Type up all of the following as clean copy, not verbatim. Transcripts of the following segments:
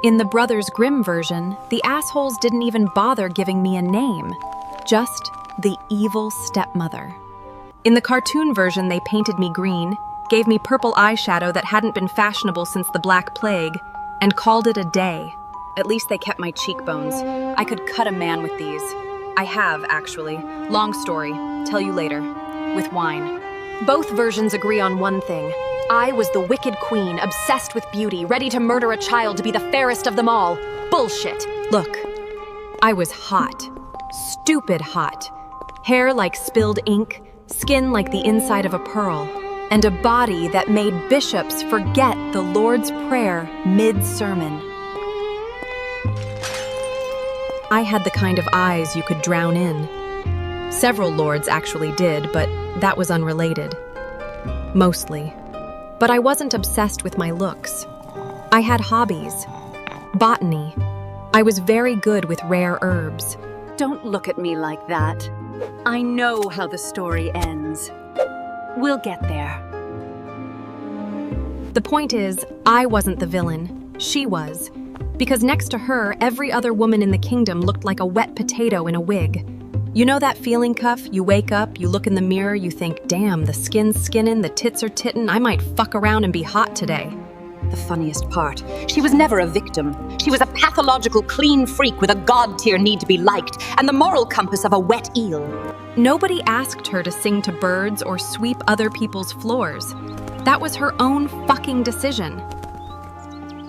In the Brothers Grimm version, the assholes didn't even bother giving me a name. Just the evil stepmother. In the cartoon version, they painted me green, gave me purple eyeshadow that hadn't been fashionable since the Black Plague, and called it a day. At least they kept my cheekbones. I could cut a man with these. I have, actually. Long story. Tell you later. With wine. Both versions agree on one thing. I was the wicked queen, obsessed with beauty, ready to murder a child to be the fairest of them all. Bullshit. Look, I was hot. Stupid hot. Hair like spilled ink, skin like the inside of a pearl, and a body that made bishops forget the Lord's Prayer mid-sermon. I had the kind of eyes you could drown in. Several lords actually did, but that was unrelated. Mostly. But I wasn't obsessed with my looks. I had hobbies. Botany. I was very good with rare herbs. Don't look at me like that. I know how the story ends. We'll get there. The point is, I wasn't the villain. She was. Because next to her, every other woman in the kingdom looked like a wet potato in a wig. You know that feeling, Cuff? You wake up, you look in the mirror, you think, damn, the skin's skinning, the tits are tittin', I might fuck around and be hot today. The funniest part, she was never a victim. She was a pathological clean freak with a god-tier need to be liked and the moral compass of a wet eel. Nobody asked her to sing to birds or sweep other people's floors. That was her own fucking decision.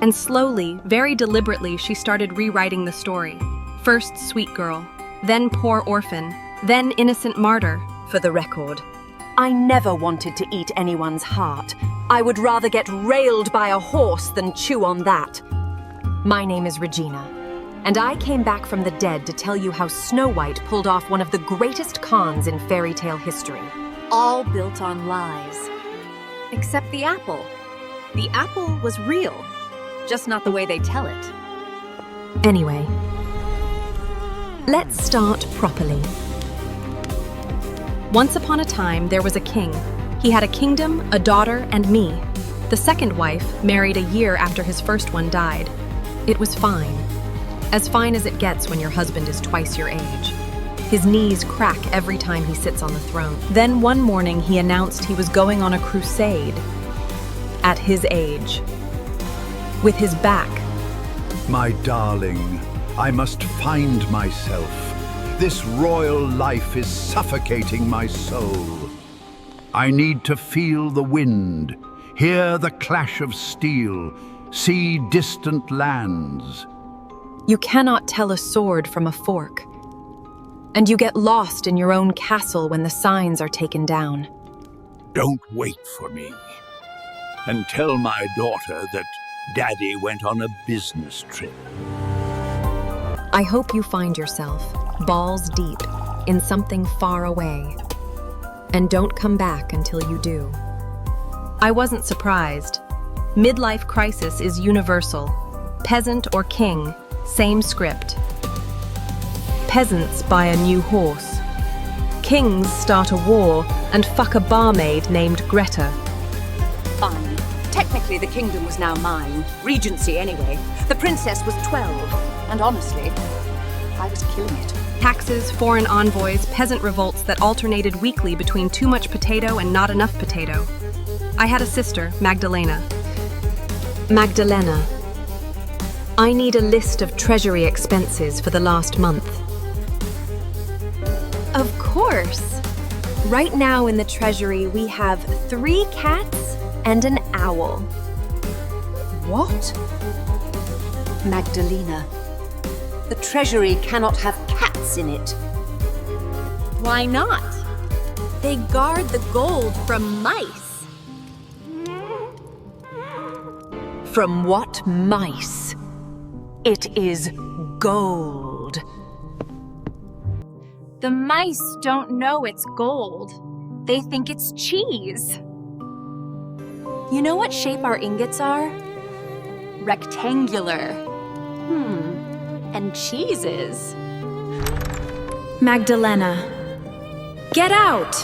And slowly, very deliberately, she started rewriting the story. First sweet girl, then poor orphan, then innocent martyr. For the record, I never wanted to eat anyone's heart. I would rather get railed by a horse than chew on that. My name is Regina, and I came back from the dead to tell you how Snow White pulled off one of the greatest cons in fairy tale history. All built on lies. Except the apple. The apple was real, just not the way they tell it. Anyway, let's start properly. Once upon a time, there was a king. He had a kingdom, a daughter, and me. The second wife married a year after his first one died. It was fine. As fine as it gets when your husband is twice your age. His knees crack every time he sits on the throne. Then one morning, he announced he was going on a crusade. At his age. With his back. My darling, I must find myself. This royal life is suffocating my soul. I need to feel the wind, hear the clash of steel, see distant lands. You cannot tell a sword from a fork. And you get lost in your own castle when the signs are taken down. Don't wait for me. And tell my daughter that Daddy went on a business trip. I hope you find yourself, balls deep, in something far away. And don't come back until you do. I wasn't surprised. Midlife crisis is universal. Peasant or king, same script. Peasants buy a new horse. Kings start a war and fuck a barmaid named Greta. Fine. Technically, the kingdom was now mine. Regency, anyway. The princess was 12. And honestly, I was killing it. Taxes, foreign envoys, peasant revolts that alternated weekly between too much potato and not enough potato. I had a sister, Magdalena. Magdalena. I need a list of treasury expenses for the last month. Of course. Right now in the treasury, we have 3 cats and an owl. What? Magdalena. The treasury cannot have cats in it. Why not? They guard the gold from mice. From what mice? It is gold. The mice don't know it's gold. They think it's cheese. You know what shape our ingots are? Rectangular. And cheeses. Magdalena. Get out!